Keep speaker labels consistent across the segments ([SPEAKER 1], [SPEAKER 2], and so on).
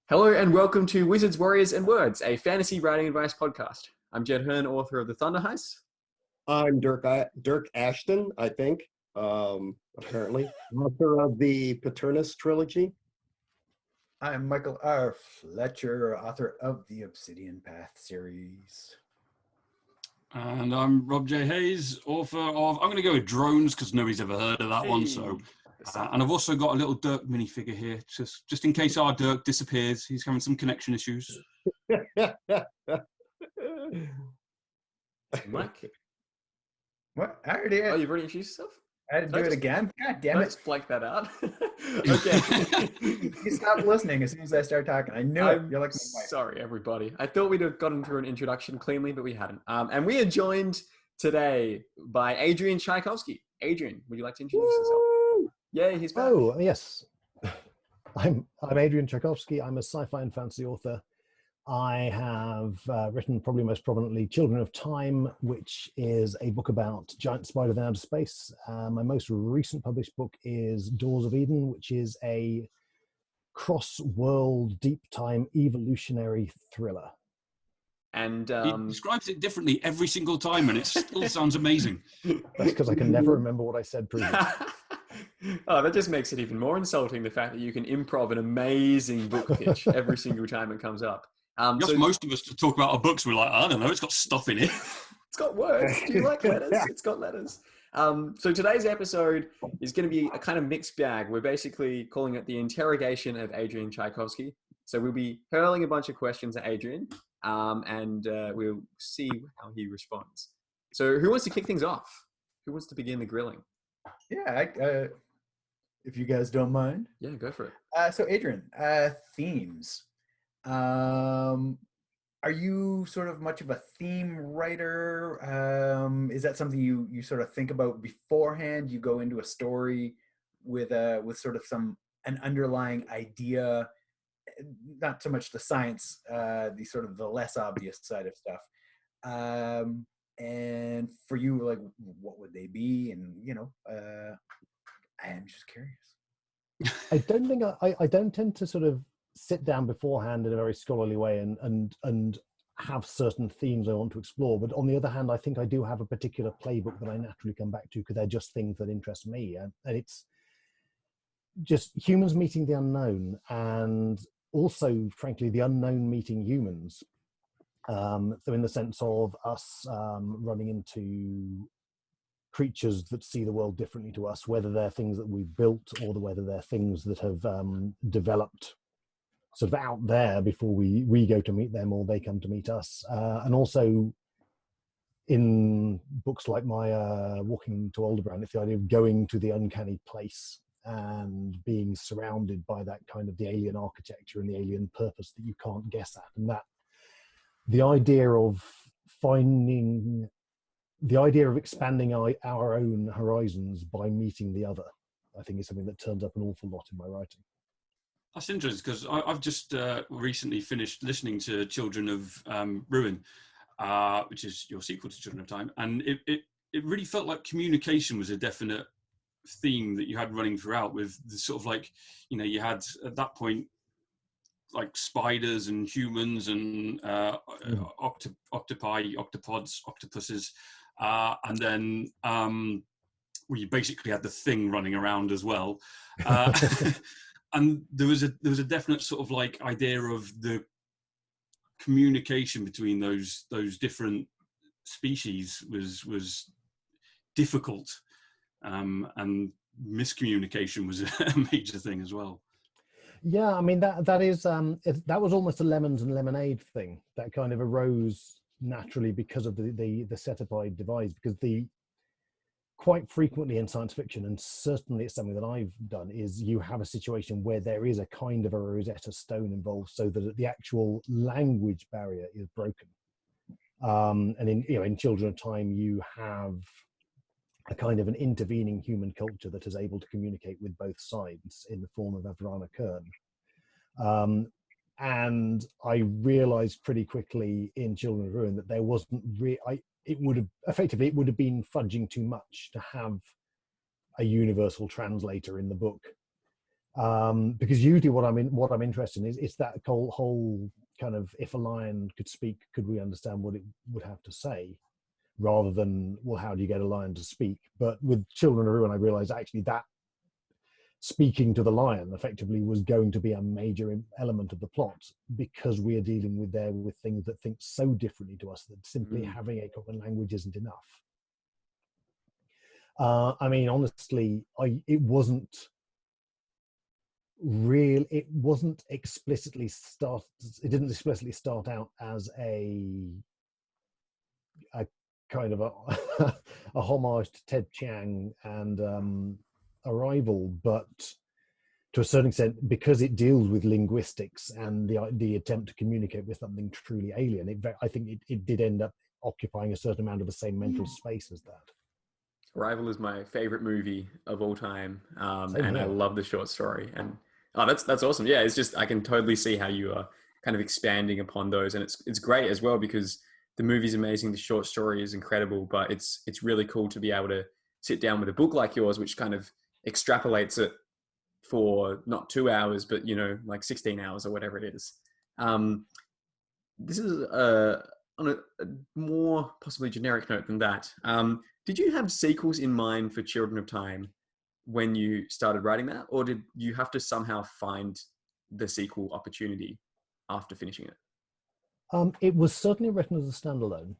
[SPEAKER 1] Hello and welcome to Wizards, Warriors and Words, a fantasy writing advice podcast. I'm Jed Herne, author of The Thunder Heist.
[SPEAKER 2] I'm Dirk Ashton, I think, apparently, author of the Paternus trilogy.
[SPEAKER 3] I'm Michael R. Fletcher, author of the Obsidian Path series.
[SPEAKER 4] And I'm Rob J. Hayes, author of, I'm going to go with Drones because nobody's ever heard of that one. So, and I've also got a little Dirk minifigure here, just in case our Dirk disappears. He's having some connection issues.
[SPEAKER 1] Mike?
[SPEAKER 3] What? I already
[SPEAKER 1] Oh, you've already introduced yourself?
[SPEAKER 3] I had to do it again? God damn it.
[SPEAKER 1] Let's blank that out. Okay.
[SPEAKER 3] You stopped listening as soon as I started talking. I knew it. You're like my wife.
[SPEAKER 1] Sorry, everybody. I thought we'd have gotten through an introduction cleanly, but we hadn't. And we are joined today by Adrian Tchaikovsky. Adrian, would you like to introduce yourself? Yeah, he's back.
[SPEAKER 5] Oh, yes. I'm Adrian Tchaikovsky. I'm a sci-fi and fantasy author. I have written probably most prominently Children of Time, which is a book about giant spiders in outer space. My most recent published book is Doors of Eden, which is a cross-world, deep-time evolutionary thriller.
[SPEAKER 1] And
[SPEAKER 4] He describes it differently every single time, and it still sounds amazing.
[SPEAKER 5] That's because I can never remember what I said previously.
[SPEAKER 1] Oh, that just makes it even more insulting, the fact that you can improv an amazing book pitch every single time it comes up.
[SPEAKER 4] Just most of us to talk about our books, we're like, I don't know, it's got stuff in it.
[SPEAKER 1] It's got words. Do you like letters? It's got letters. So today's episode is going to be a kind of mixed bag. We're basically calling it the interrogation of Adrian Tchaikovsky. So we'll be hurling a bunch of questions at Adrian, and we'll see how he responds. So who wants to kick things off? Who wants to begin the grilling?
[SPEAKER 3] Yeah, if you guys don't mind.
[SPEAKER 1] Yeah, go for it.
[SPEAKER 3] So Adrian, themes. Are you sort of much of a theme writer? Is that something you sort of think about beforehand? You go into a story with sort of an underlying idea, not so much the science, the sort of the less obvious side of stuff. And for you, like, what would they be? And I am just curious.
[SPEAKER 5] I don't think I don't tend to sort of sit down beforehand in a very scholarly way and have certain themes I want to explore. But on the other hand, I think I do have a particular playbook that I naturally come back to because they're just things that interest me. And it's just humans meeting the unknown, and also, frankly, the unknown meeting humans. So in the sense of us running into creatures that see the world differently to us, whether they're things that we've built or whether they're things that have developed sort of out there before we go to meet them or they come to meet us. And also in books like my Walking to Aldebaran, it's the idea of going to the uncanny place and being surrounded by that kind of the alien architecture and the alien purpose that you can't guess at. And that the idea of expanding our own horizons by meeting the other, I think is something that turns up an awful lot in my writing.
[SPEAKER 4] That's interesting because I've just recently finished listening to Children of Ruin, which is your sequel to Children of Time. And it really felt like communication was a definite theme that you had running throughout, with the sort of like, you had at that point like spiders and humans and octopi, octopods, octopuses, and then you basically had the Thing running around as well, and there was a definite sort of like idea of the communication between those different species was difficult, and miscommunication was a major thing as well.
[SPEAKER 5] Yeah, I mean that was almost a lemons and lemonade thing that kind of arose naturally because of the set-apart device. Because quite frequently in science fiction, and certainly it's something that I've done, is you have a situation where there is a kind of a Rosetta Stone involved, so that the actual language barrier is broken. And in Children of Time, you have a kind of an intervening human culture that is able to communicate with both sides in the form of Avrana Kern. And I realized pretty quickly in Children of Ruin that there wasn't it would have been fudging too much to have a universal translator in the book. Because usually what I'm interested in is that whole kind of, if a lion could speak, could we understand what it would have to say, rather than, well, how do you get a lion to speak? But with Children of Ruin, I realized actually that speaking to the lion effectively was going to be a major element of the plot, because we are dealing with things that think so differently to us that simply having a common language isn't enough. I mean, honestly, it didn't explicitly start out as a kind of a homage to Ted Chiang and Arrival, but to a certain extent, because it deals with linguistics and the attempt to communicate with something truly alien, I think it did end up occupying a certain amount of the same mental space as that.
[SPEAKER 1] Arrival is my favorite movie of all time,
[SPEAKER 5] Same
[SPEAKER 1] and I
[SPEAKER 5] here.
[SPEAKER 1] love the short story. And that's awesome. Yeah, it's just I can totally see how you are kind of expanding upon those, and it's great as well because the movie's amazing, the short story is incredible, but it's really cool to be able to sit down with a book like yours, which kind of extrapolates it for not 2 hours, but like 16 hours or whatever it is. This is on a more possibly generic note than that. Did you have sequels in mind for Children of Time when you started writing that, or did you have to somehow find the sequel opportunity after finishing it?
[SPEAKER 5] It was certainly written as a standalone.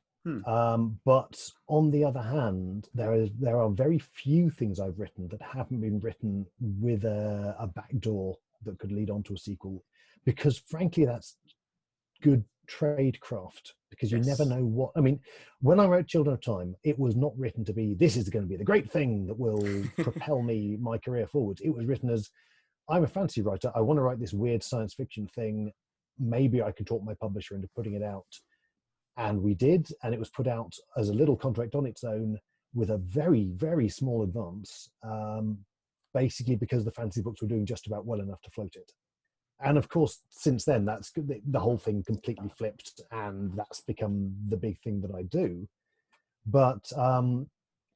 [SPEAKER 5] But on the other hand, there are very few things I've written that haven't been written with a backdoor that could lead on to a sequel, because frankly, that's good trade craft, because you never know what. I mean, when I wrote Children of Time, it was not written to be, this is going to be the great thing that will propel my career forward. It was written as, I'm a fantasy writer, I want to write this weird science fiction thing. Maybe I can talk my publisher into putting it out. And we did, and it was put out as a little contract on its own with a very, very small advance, basically because the fantasy books were doing just about well enough to float it. And of course, since then, the whole thing completely flipped, and that's become the big thing that I do. But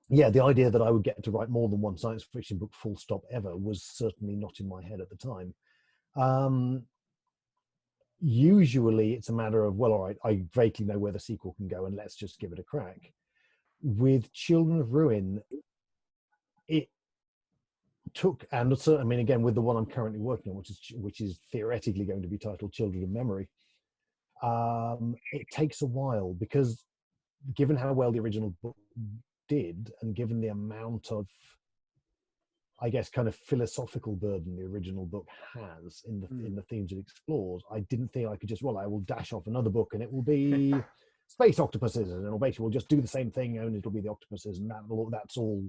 [SPEAKER 5] yeah, the idea that I would get to write more than one science fiction book full stop ever was certainly not in my head at the time. Usually it's a matter of, well, all right, I vaguely know where the sequel can go and let's just give it a crack. With Children of Ruin, it took, and so, I mean, again, with the one I'm currently working on, which is theoretically going to be titled Children of Memory, it takes a while, because given how well the original book did, and given the amount of, I guess, kind of philosophical burden the original book has in the themes it explores, I didn't think I could just, well, I will dash off another book and it will be space octopuses, and it'll basically, we'll just do the same thing, only it'll be the octopuses, and that's all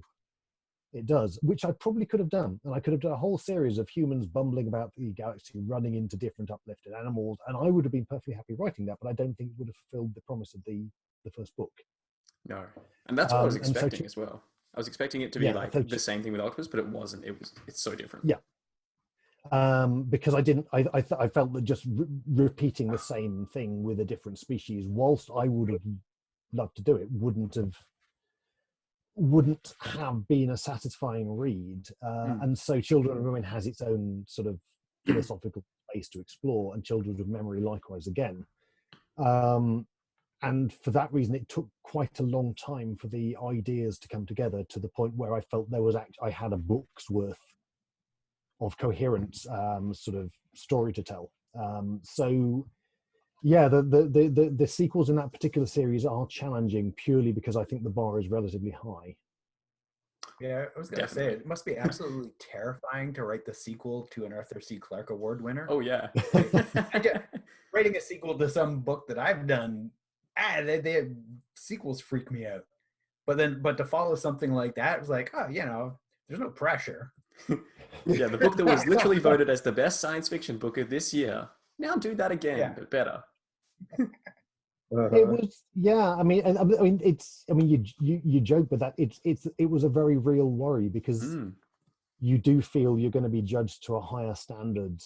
[SPEAKER 5] it does, which I probably could have done. And I could have done a whole series of humans bumbling about the galaxy, running into different uplifted animals, and I would have been perfectly happy writing that, but I don't think it would have fulfilled the promise of the first book.
[SPEAKER 1] No. And that's what I was expecting as well. I was expecting it to be like the same thing with octopus, but it wasn't. It's so different.
[SPEAKER 5] Yeah. Because I felt that just repeating the same thing with a different species, whilst I would have loved to do it, wouldn't have been a satisfying read. And so Children of Ruin has its own sort of philosophical space to explore, and Children of Memory likewise again. And for that reason, it took quite a long time for the ideas to come together, to the point where I felt I had a book's worth of coherent sort of story to tell. So yeah, the sequels in that particular series are challenging, purely because I think the bar is relatively high.
[SPEAKER 3] Yeah, I was going to say, it must be absolutely terrifying to write the sequel to an Arthur C. Clarke Award winner.
[SPEAKER 1] Oh, yeah.
[SPEAKER 3] Writing a sequel to some book that I've done, they sequels freak me out. But to follow something like that, it was like, oh, there's no pressure.
[SPEAKER 1] Yeah, the book that was literally voted as the best science fiction book of this year. Now do that again, but better.
[SPEAKER 5] It was, yeah. I mean, you joke, but that it was a very real worry, because you do feel you're going to be judged to a higher standard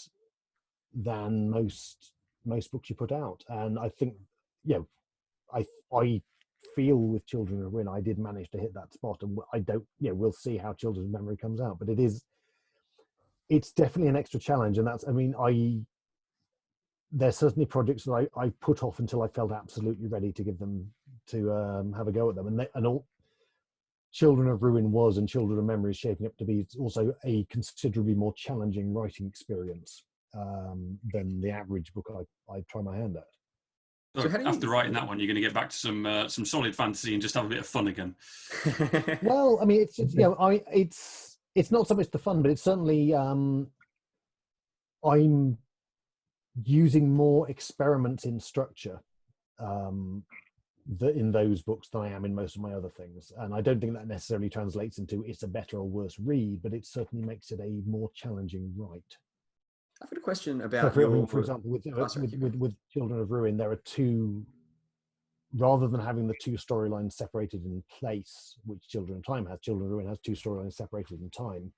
[SPEAKER 5] than most books you put out, and I think, I feel with Children of Ruin, I did manage to hit that spot, and I don't, we'll see how Children's Memory comes out, but it is. it's definitely an extra challenge, and that's, I mean, there's certainly projects that I put off until I felt absolutely ready to give them to have a go at them, and all Children of Ruin was, and Children of Memory is shaping up to be also a considerably more challenging writing experience than the average book I try my hand at.
[SPEAKER 4] So after writing that one, you're going to get back to some solid fantasy and just have a bit of fun again.
[SPEAKER 5] Well, I mean, it's you know, it's not so much the fun, but it's certainly I'm using more experiments in structure in those books than I am in most of my other things, and I don't think that necessarily translates into it's a better or worse read, but it certainly makes it a more challenging write.
[SPEAKER 1] I've got a question about
[SPEAKER 5] for example, with Children of Ruin, there are two, rather than having the two storylines separated in place, which Children of Time has. Children of Ruin has two storylines separated in time.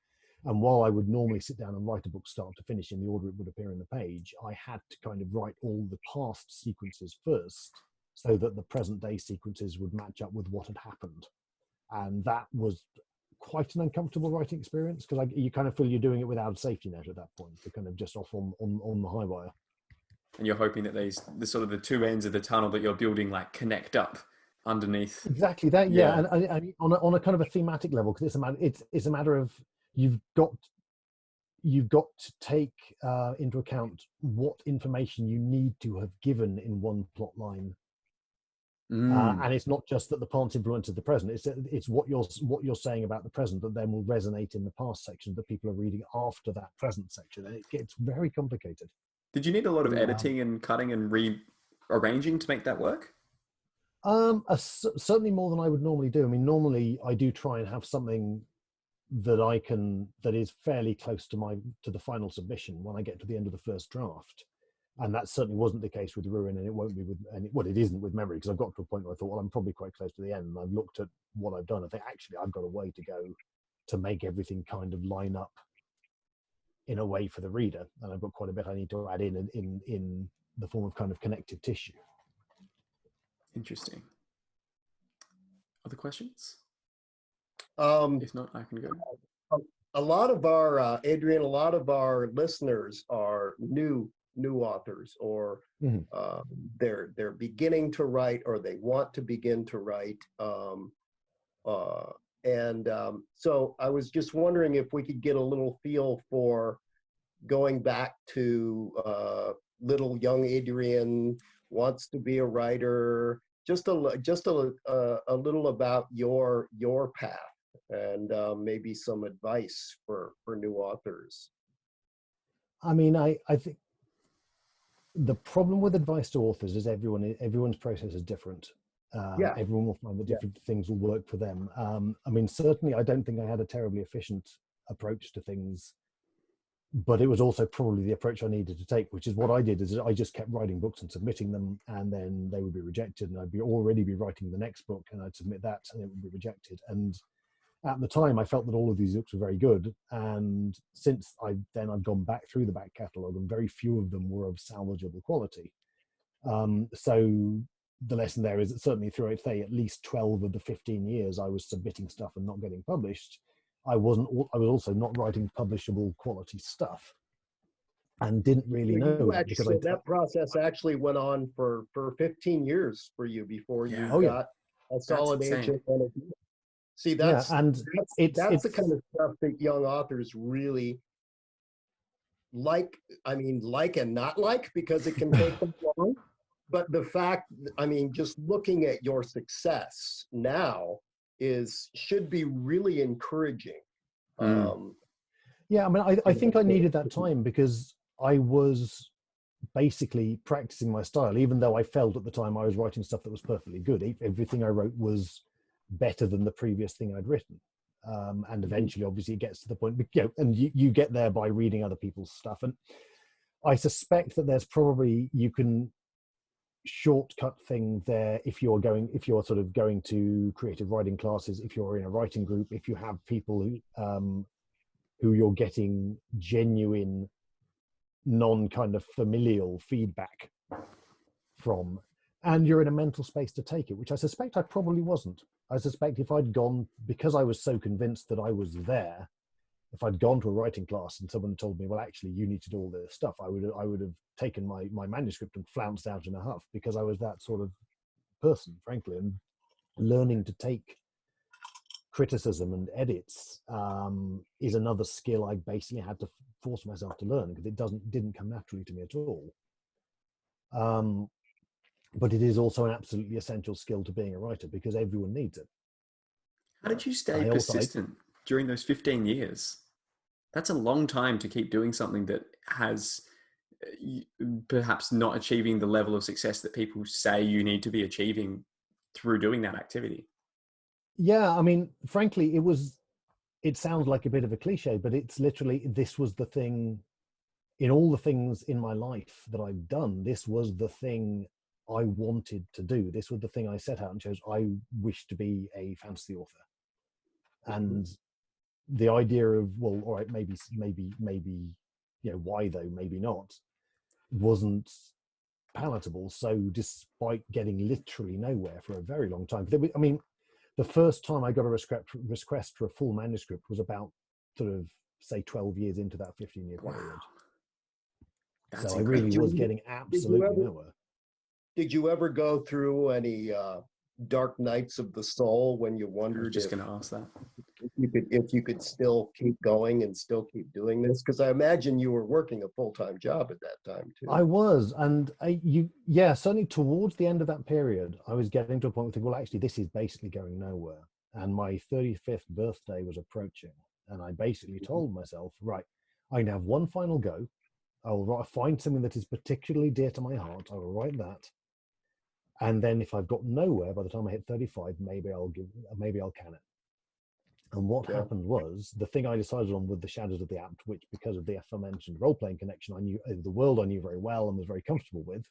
[SPEAKER 5] And while I would normally sit down and write a book start to finish in the order it would appear in the page, I had to kind of write all the past sequences first so that the present day sequences would match up with what had happened. And that was quite an uncomfortable writing experience, because you kind of feel you're doing it without a safety net at that point. You're kind of just off on the high wire.
[SPEAKER 1] And you're hoping that the sort of the two ends of the tunnel that you're building like connect up underneath.
[SPEAKER 5] Exactly that, yeah. And on a kind of a thematic level, because it's a matter of you've got to take into account what information you need to have given in one plot line. And it's not just that the past influences the present. It's what you're saying about the present that then will resonate in the past section that people are reading after that present section, and it gets very complicated.
[SPEAKER 1] Did you need a lot of editing and cutting and rearranging to make that work?
[SPEAKER 5] Certainly more than I would normally do. I mean, normally I do try and have something that is fairly close to the final submission when I get to the end of the first draft. And that certainly wasn't the case with Ruin, and it won't be it isn't with Memory, because I've got to a point where I thought, well, I'm probably quite close to the end, and I've looked at what I've done. I think actually I've got a way to go to make everything kind of line up in a way for the reader, and I've got quite a bit I need to add in the form of kind of connective tissue.
[SPEAKER 1] Interesting. Other questions? If not, I can go.
[SPEAKER 2] A lot of our Adrian, a lot of our listeners are new authors, or they're beginning to write, or they want to begin to write. So I was just wondering if we could get a little feel for going back to little young Adrian wants to be a writer. Just a little about your path, and maybe some advice for new authors.
[SPEAKER 5] I mean, I think the problem with advice to authors is everyone's process is different. Everyone will find that different things will work for them. I mean, certainly I don't think I had a terribly efficient approach to things, but it was also probably the approach I needed to take, which is what I did, is I just kept writing books and submitting them, and then they would be rejected, and I'd already be writing the next book, and I'd submit that and it would be rejected. And at the time I felt that all of these books were very good, and since I've gone back through the back catalogue, and very few of them were of salvageable quality. So the lesson there is that certainly through, I'd say, at least 12 of the 15 years I was submitting stuff and not getting published, I was also not writing publishable quality stuff, and didn't really know that, because
[SPEAKER 2] that process actually went on for 15 years for you before you got a solid agent. See, that's the kind of stuff that young authors really like. I mean, like and not like, because it can take them long. But the fact, I mean, just looking at your success now should be really encouraging.
[SPEAKER 5] Yeah, I mean, I think I needed that time, because I was basically practicing my style, even though I felt at the time I was writing stuff that was perfectly good. Everything I wrote was better than the previous thing I'd written. And eventually, obviously, it gets to the point, and you get there by reading other people's stuff. And I suspect that there's probably, you can shortcut thing there if you're sort of going to creative writing classes, if you're in a writing group, if you have people who you're getting genuine, non kind of familial feedback from, and you're in a mental space to take it, which I suspect I probably wasn't. I suspect if I'd gone, because I was so convinced that I was there, if I'd gone to a writing class and someone had told me, well, actually, you need to do all this stuff, I would have taken my manuscript and flounced out in a huff, because I was that sort of person, frankly. And learning to take criticism and edits is another skill I basically had to force myself to learn, because it didn't come naturally to me at all. But it is also an absolutely essential skill to being a writer, because everyone needs it.
[SPEAKER 1] How did you stay persistent during those 15 years? That's a long time to keep doing something that has perhaps not achieving the level of success that people say you need to be achieving through doing that activity.
[SPEAKER 5] Yeah, I mean, frankly, it sounds like a bit of a cliche, but it's literally, this was the thing, in all the things in my life that I've done, this was the thing I wanted to do. This was the thing I set out and chose. I wish to be a fantasy author. And the idea of, well, all right, maybe, why though, maybe not, wasn't palatable. So despite getting literally nowhere for a very long time, I mean, the first time I got a request for a full manuscript was about sort of, say, 12 years into that 15-year period. That's so incredible. I really was getting absolutely nowhere.
[SPEAKER 2] Did you ever go through any dark nights of the soul when you wondered?
[SPEAKER 1] I was just going to ask that.
[SPEAKER 2] If you could still keep going and still keep doing this? Because I imagine you were working a full-time job at that time too.
[SPEAKER 5] I was, and certainly towards the end of that period, I was getting to a point where I think, well, actually, this is basically going nowhere. And my 35th birthday was approaching, and I basically told myself, right, I can have one final go. I will find something that is particularly dear to my heart. I will write that. And then if I've got nowhere by the time I hit 35, maybe I'll can it. And what happened was, the thing I decided on with The Shadows of the Apt, which because of the aforementioned role-playing connection, I knew the world I knew very well and was very comfortable with.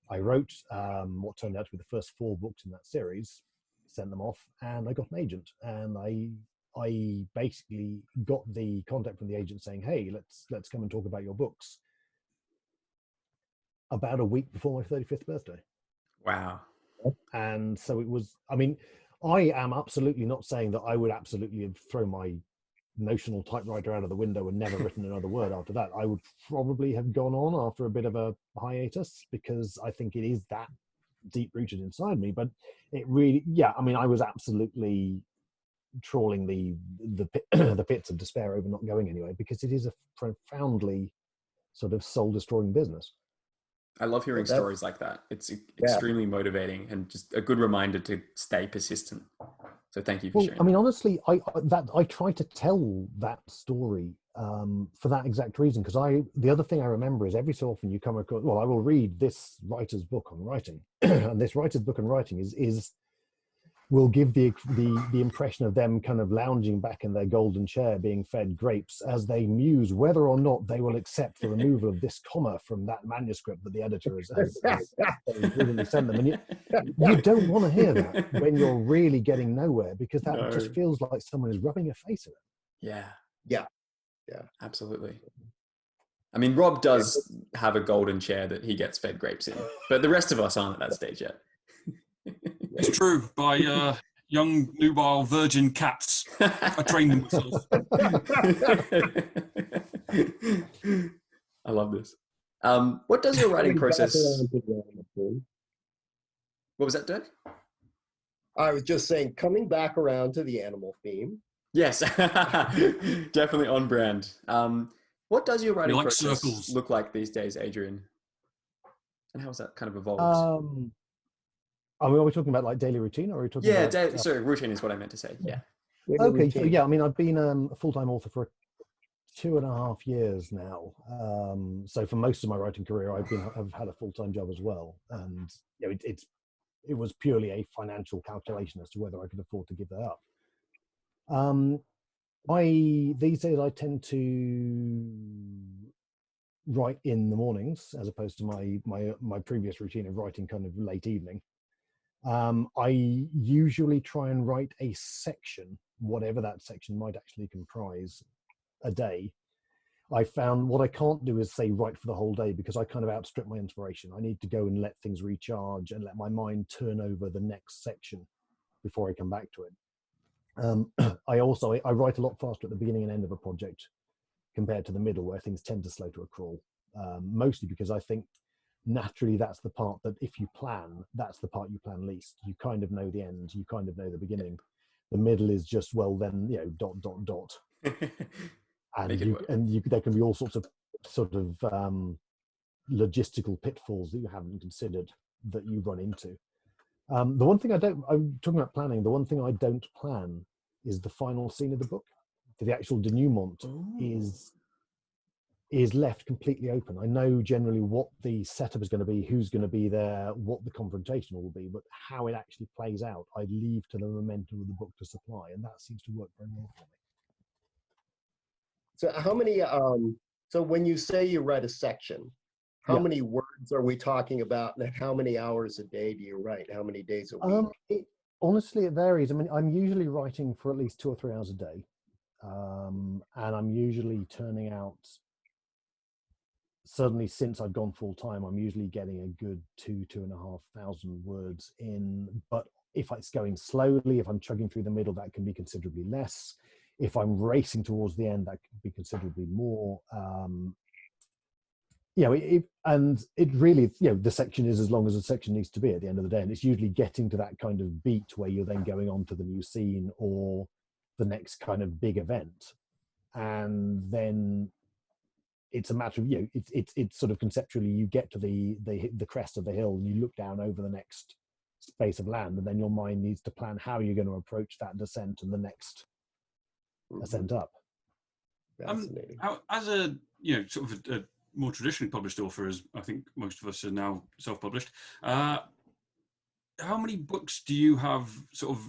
[SPEAKER 5] I wrote what turned out to be the first 4 books in that series, sent them off, and I got an agent. And I basically got the contact from the agent saying, hey, let's come and talk about your books, about a week before my 35th birthday.
[SPEAKER 1] Wow.
[SPEAKER 5] And so it was, I mean, I am absolutely not saying that I would absolutely have thrown my notional typewriter out of the window and never written another word after that. I would probably have gone on after a bit of a hiatus, because I think it is that deep rooted inside me. But it really, I mean, I was absolutely trawling the pits of despair over not going anywhere, because it is a profoundly sort of soul destroying business.
[SPEAKER 1] I love hearing stories like that. It's extremely motivating and just a good reminder to stay persistent. So thank you for sharing.
[SPEAKER 5] I mean, honestly, I try to tell that story for that exact reason, because the other thing I remember is every so often you come across, well, I will read this writer's book on writing, and this writer's book on writing will give the impression of them kind of lounging back in their golden chair being fed grapes as they muse whether or not they will accept the removal of this comma from that manuscript that the editor has really sent them. And you don't want to hear that when you're really getting nowhere, because that just feels like someone is rubbing your face in it.
[SPEAKER 2] Yeah,
[SPEAKER 1] absolutely. I mean, Rob does have a golden chair that he gets fed grapes in, but the rest of us aren't at that stage yet.
[SPEAKER 4] It's true. By young, nubile, virgin cats. I trained them myself.
[SPEAKER 1] I love this. What does your writing process... What was that, Dirk?
[SPEAKER 2] I was just saying, coming back around to the animal theme.
[SPEAKER 1] Yes, definitely on brand. What does your writing process look like these days, Adrian? And how has that kind of evolved?
[SPEAKER 5] Are we talking about like daily routine, or are we talking about...
[SPEAKER 1] sorry, routine is what I meant to say, yeah.
[SPEAKER 5] Okay, so I mean, I've been a full-time author for 2.5 years now. So for most of my writing career, I've had a full-time job as well. And it was purely a financial calculation as to whether I could afford to give that up. These days I tend to write in the mornings, as opposed to my previous routine of writing kind of late evening. I usually try and write a section, whatever that section might actually comprise, a day. I found what I can't do is say write for the whole day, because I kind of outstrip my inspiration. I need to go and let things recharge and let my mind turn over the next section before I come back to it. I write a lot faster at the beginning and end of a project compared to the middle, where things tend to slow to a crawl. Mostly because I think naturally that's the part that if you plan, that's the part you plan least. You kind of know the end, you kind of know the beginning. The middle is just, well, then, you know, dot, dot, dot. And there can be all sorts of logistical pitfalls that you haven't considered that you run into. The one thing I'm talking about planning, the one thing I don't plan is the final scene of the book. The actual denouement is left completely open. I know generally what the setup is going to be, who's going to be there, what the confrontation will be, but how it actually plays out, I leave to the momentum of the book to supply, and that seems to work very well for me.
[SPEAKER 2] So how many, so when you say you write a section, how many words are we talking about, and how many hours a day do you write? How many days a week?
[SPEAKER 5] Honestly, it varies. I mean, I'm usually writing for at least 2 or 3 hours a day. And I'm usually turning out, certainly since I've gone full time, I'm usually getting a good 2,500 words in. But if it's going slowly, if I'm chugging through the middle, that can be considerably less. If I'm racing towards the end, that can be considerably more. And it really, the section is as long as a section needs to be at the end of the day. And it's usually getting to that kind of beat where you're then going on to the new scene or the next kind of big event. And then it's a matter of, it's sort of conceptually, you get to the crest of the hill and you look down over the next space of land, and then your mind needs to plan how you're going to approach that descent and the next ascent up.
[SPEAKER 2] Fascinating.
[SPEAKER 4] As a sort of a more traditionally published author, as I think most of us are now self-published, how many books do you have sort of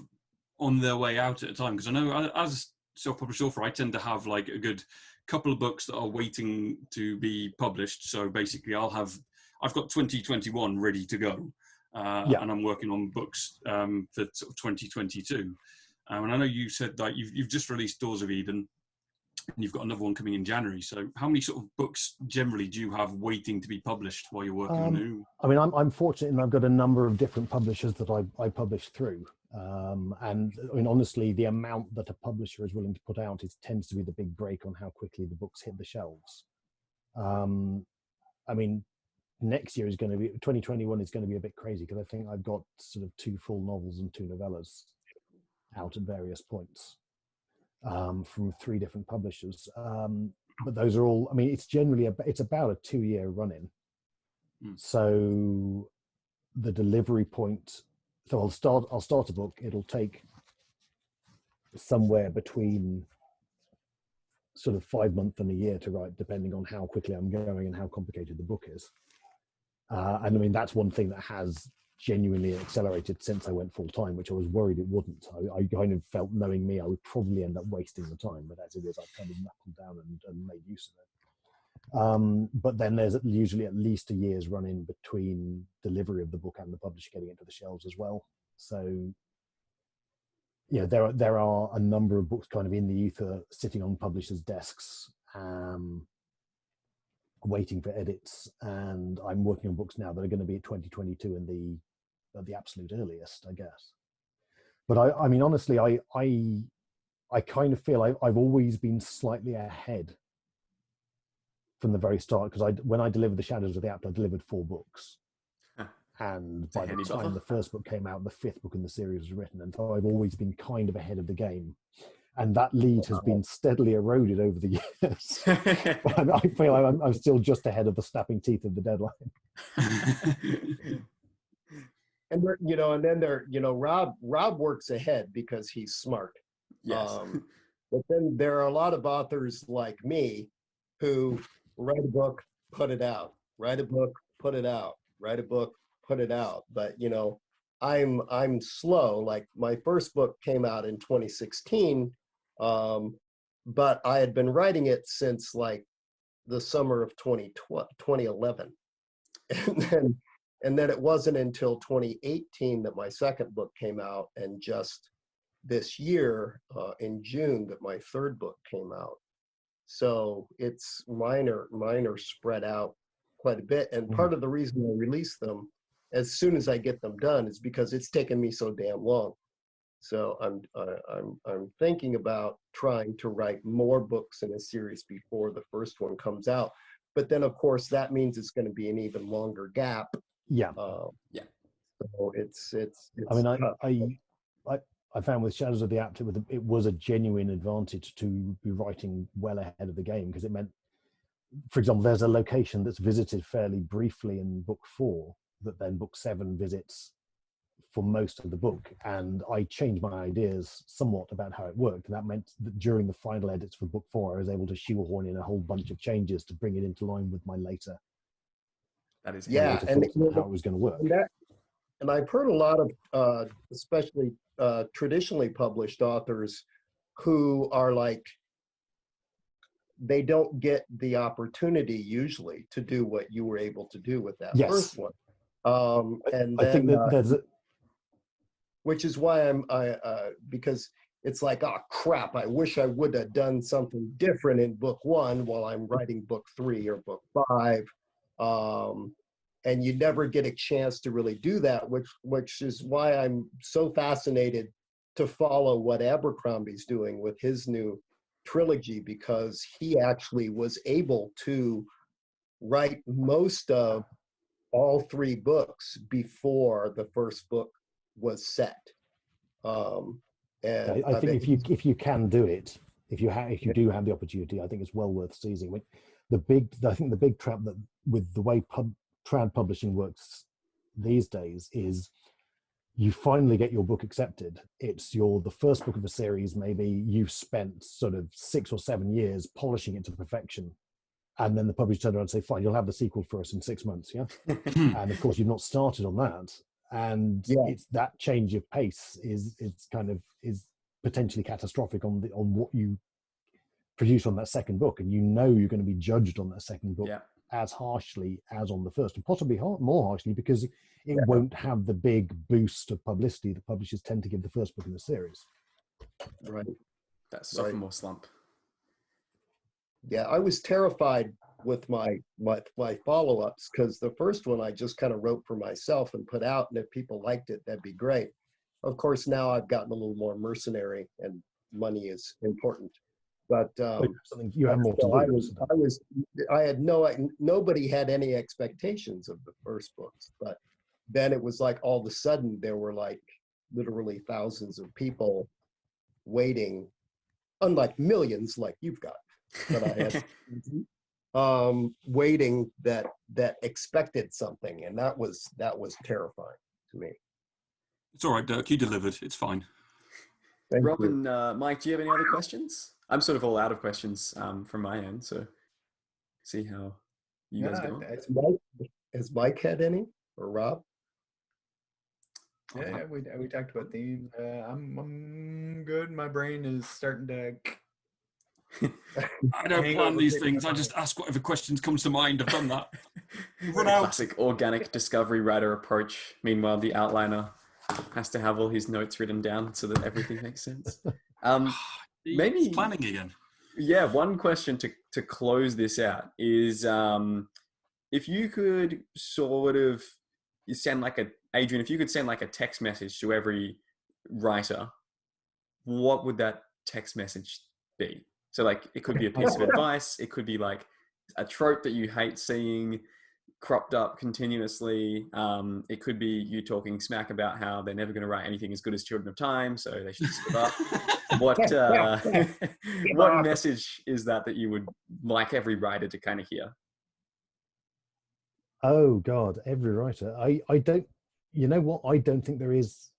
[SPEAKER 4] on their way out at a time? Because I know as self-published author, I tend to have like a good couple of books that are waiting to be published. So basically I've got 2021 ready to go. And I'm working on books for sort of 2022. And I know you said that you've just released Doors of Eden, and you've got another one coming in January. So how many sort of books generally do you have waiting to be published while you're working on new?
[SPEAKER 5] I mean, I'm fortunate, and I've got a number of different publishers that I publish through. And I mean, honestly, the amount that a publisher is willing to put out tends to be the big break on how quickly the books hit the shelves. I mean, next year 2021 is going to be a bit crazy, because I think I've got sort of 2 full novels and 2 novellas out at various points. From 3 different publishers, but those are all, I mean, it's about a 2-year run-in. So the delivery point, so I'll start a book, it'll take somewhere between sort of 5 months and a year to write, depending on how quickly I'm going and how complicated the book is. And I mean, that's one thing that has genuinely accelerated since I went full time, which I was worried it wouldn't. I kind of felt, knowing me, I would probably end up wasting the time, but as it is, I've kind of knuckled down and made use of it. But then there's usually at least a year's run in between delivery of the book and the publisher getting it to the shelves as well. So there are a number of books kind of in the ether sitting on publishers' desks, waiting for edits, and I'm working on books now that are going to be 2022 in the absolute earliest, I guess. But I mean, honestly, I kind of feel I've always been slightly ahead from the very start, because when I delivered The Shadows of the Apt, I delivered 4 books. And by the time the first book came out, the 5th book in the series was written, and so I've always been kind of ahead of the game. And that lead has been steadily eroded over the years. But I feel I'm still just ahead of the snapping teeth of the deadline.
[SPEAKER 2] And and then Rob works ahead because he's smart.
[SPEAKER 1] Yes.
[SPEAKER 2] But then there are a lot of authors like me who write a book, put it out, write a book, put it out, write a book, put it out. But I'm slow. Like, my first book came out in 2016. But I had been writing it since like the summer of 2011. And then it wasn't until 2018 that my second book came out, and just this year, in June, that my third book came out. So it's mine are spread out quite a bit. And part of the reason I release them as soon as I get them done is because it's taken me so damn long. So I'm thinking about trying to write more books in a series before the first one comes out. But then, of course, that means it's going to be an even longer gap.
[SPEAKER 5] Yeah.
[SPEAKER 1] Yeah.
[SPEAKER 2] So it's
[SPEAKER 5] I mean, I found with Shadows of the Apt, it was a genuine advantage to be writing well ahead of the game, because it meant, for example, there's a location that's visited fairly briefly in book 4 that then book 7 visits for most of the book, and I changed my ideas somewhat about how it worked, and that meant that during the final edits for book 4 I was able to shoehorn in a whole bunch of changes to bring it into line with my later
[SPEAKER 1] that is
[SPEAKER 2] and
[SPEAKER 5] how it was going to work.
[SPEAKER 2] And I've heard a lot of especially traditionally published authors who are like, they don't get the opportunity usually to do what you were able to do with that first one. And
[SPEAKER 5] I think that there's
[SPEAKER 2] which is why because it's like, oh crap, I wish I would have done something different in book 1 while I'm writing book 3 or book 5. And you never get a chance to really do that, which is why I'm so fascinated to follow what Abercrombie's doing with his new trilogy, because he actually was able to write most of all 3 books before the first book was set. And
[SPEAKER 5] I think if you can do it, if you do have the opportunity, I think it's well worth seizing. I think the big trap that with the way trad publishing works these days is you finally get your book accepted. It's the first book of a series. Maybe you've spent sort of 6 or 7 years polishing it to perfection, and then the publisher turns around and say, "Fine, you'll have the sequel for us in 6 months." Yeah, and of course you've not started on that, and it's that change of pace is potentially catastrophic on what you produce on that second book, and you're going to be judged on that second book as harshly as on the first, and possibly more harshly, because it won't have the big boost of publicity that publishers tend to give the first book in the series.
[SPEAKER 2] Right.
[SPEAKER 1] That sophomore slump.
[SPEAKER 2] Yeah, I was terrified with my follow-ups, because the first one I just kind of wrote for myself and put out, and if people liked it, that'd be great. Of course, now I've gotten a little more mercenary, and money is important. But
[SPEAKER 5] you have more to
[SPEAKER 2] do. I had nobody had any expectations of the first books, but then it was like all of a sudden there were like literally thousands of people waiting, unlike millions like you've got, but I had waiting that expected something, and that was terrifying to me.
[SPEAKER 4] It's all right, Dirk. You delivered. It's fine.
[SPEAKER 2] Thank
[SPEAKER 1] Rob
[SPEAKER 2] you.
[SPEAKER 1] and Mike, do you have any other questions? I'm sort of all out of questions from my end, so see how you guys go.
[SPEAKER 2] Has Mike had any, or Rob?
[SPEAKER 3] Yeah, we talked about themes. I'm good. My brain is starting to.
[SPEAKER 4] I don't plan these things. I just ask whatever questions comes to mind. I've done that. Run out.
[SPEAKER 1] Classic organic discovery writer approach. Meanwhile, the outliner has to have all his notes written down so that everything makes sense. Maybe
[SPEAKER 4] planning again.
[SPEAKER 1] Yeah, one question to close this out is if you could sort of send Adrian, if you could send like a text message to every writer, what would that text message be? So like it could be a piece of advice, it could be like a trope that you hate seeing cropped up continuously. It could be you talking smack about how they're never going to write anything as good as Children of Time, so they should just give up. What message is that you would like every writer to kind of hear?
[SPEAKER 5] Oh God, every writer. I don't. You know what? I don't think there is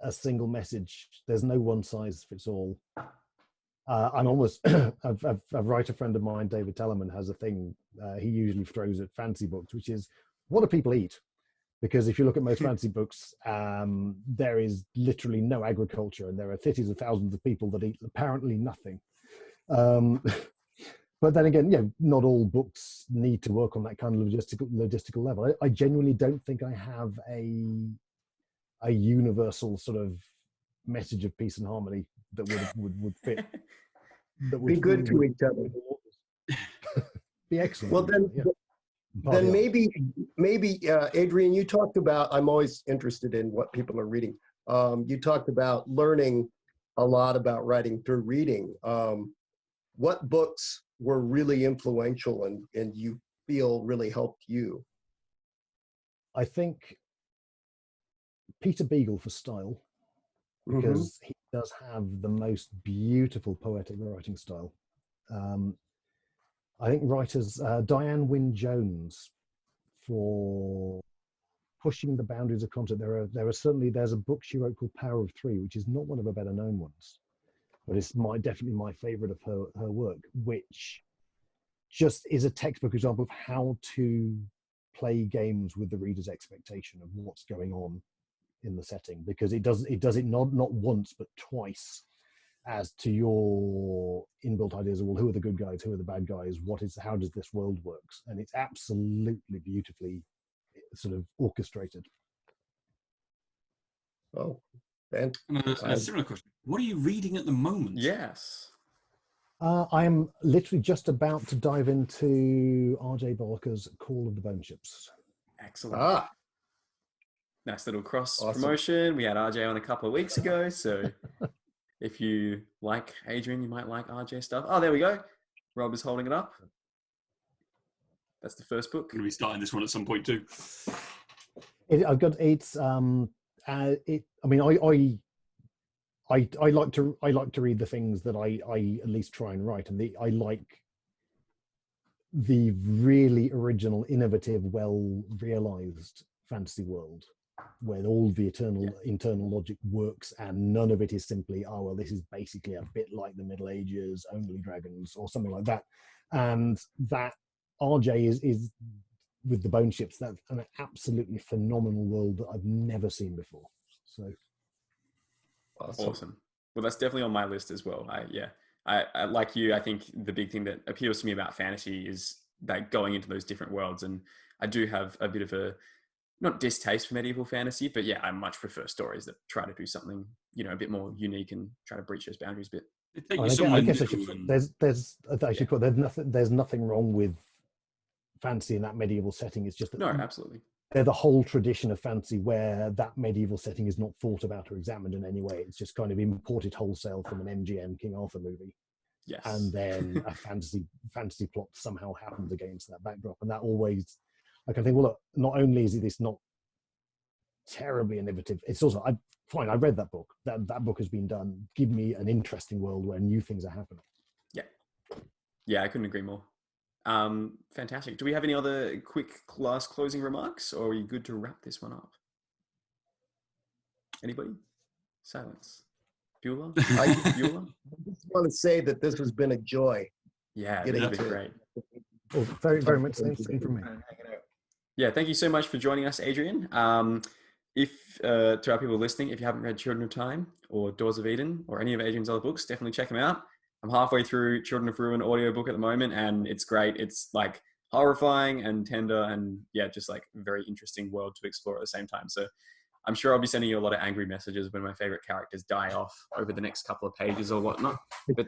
[SPEAKER 5] a single message. There's no one size fits all. I'm almost a writer friend of mine, David Tellerman, has a thing he usually throws at fantasy books, which is, what do people eat? Because if you look at most fantasy books, there is literally no agriculture, and there are cities of thousands of people that eat apparently nothing. But then again, not all books need to work on that kind of logistical level. I genuinely don't think I have a universal sort of message of peace and harmony that would fit. That would
[SPEAKER 2] be good to each other.
[SPEAKER 5] Be excellent.
[SPEAKER 2] Well, then maybe Adrian, you talked about, I'm always interested in what people are reading. You talked about learning a lot about writing through reading. What books were really influential and you feel really helped you?
[SPEAKER 5] I think Peter Beagle for style, because he does have the most beautiful poetic writing style. I think writers, Diane Wynne Jones for pushing the boundaries of content. There's a book she wrote called Power of Three, which is not one of her better known ones, but it's definitely my favorite of her work, which just is a textbook example of how to play games with the reader's expectation of what's going on in the setting, because it does it not once but twice as to your inbuilt ideas of, well, who are the good guys, who are the bad guys, how does this world works, and it's absolutely beautifully sort of orchestrated.
[SPEAKER 2] Oh,
[SPEAKER 4] and a similar question: what are you reading at the moment?
[SPEAKER 1] Yes.
[SPEAKER 5] I am literally just about to dive into R.J. Barker's Call of the Bone Ships.
[SPEAKER 1] Excellent. Nice little cross promotion. We had RJ on a couple of weeks ago, so if you like Adrian, you might like RJ stuff. Oh, there we go. Rob is holding it up. That's the first book.
[SPEAKER 4] Going to be starting this one at some point too.
[SPEAKER 5] I like to read the things that I at least try and write, and I like the really original, innovative, well realized fantasy world where all the internal logic works, and none of it is simply, oh well, this is basically a bit like the Middle Ages, only dragons or something like that. And that RJ is with the Bone Ships, that's an absolutely phenomenal world that I've never seen before. So
[SPEAKER 1] awesome. Well, that's definitely on my list as well. I like you. I think the big thing that appeals to me about fantasy is that going into those different worlds, and I do have a bit of a not distaste for medieval fantasy, but yeah, I much prefer stories that try to do something, a bit more unique and try to breach those boundaries a bit.
[SPEAKER 5] There's nothing wrong with fantasy in that medieval setting. It's just that
[SPEAKER 1] absolutely.
[SPEAKER 5] They're the whole tradition of fantasy where that medieval setting is not thought about or examined in any way. It's just kind of imported wholesale from an MGM King Arthur movie.
[SPEAKER 1] Yes.
[SPEAKER 5] And then a fantasy plot somehow happens against that backdrop. And that always, I can think, well, look, not only is this not terribly innovative, it's also, I read that book. That book has been done. Give me an interesting world where new things are happening.
[SPEAKER 1] Yeah, I couldn't agree more. Fantastic. Do we have any other quick last closing remarks, or are you good to wrap this one up? Anybody? Silence. Bueller?
[SPEAKER 2] Bueller? I just want to say that this has been a joy.
[SPEAKER 1] Yeah, it's been great.
[SPEAKER 5] Well, very, very much same from me.
[SPEAKER 1] Yeah, thank you so much for joining us, Adrian. If to our people listening, if you haven't read Children of Time or Doors of Eden or any of Adrian's other books, definitely check them out. I'm halfway through Children of Ruin audiobook at the moment, and it's great. It's like horrifying and tender, and just like a very interesting world to explore at the same time. So I'm sure I'll be sending you a lot of angry messages when my favorite characters die off over the next couple of pages or whatnot. But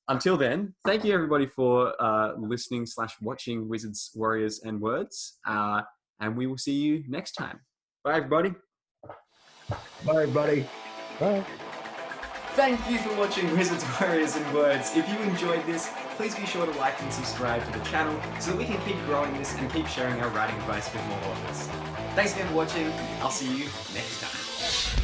[SPEAKER 1] until then, thank you everybody for listening / watching Wizards, Warriors and Words. And we will see you next time. Bye, everybody.
[SPEAKER 2] Bye, everybody.
[SPEAKER 5] Bye.
[SPEAKER 1] Thank you for watching Wizards, Warriors and Words. If you enjoyed this, please be sure to like and subscribe to the channel so that we can keep growing this and keep sharing our writing advice with more authors. Thanks again for watching. I'll see you next time.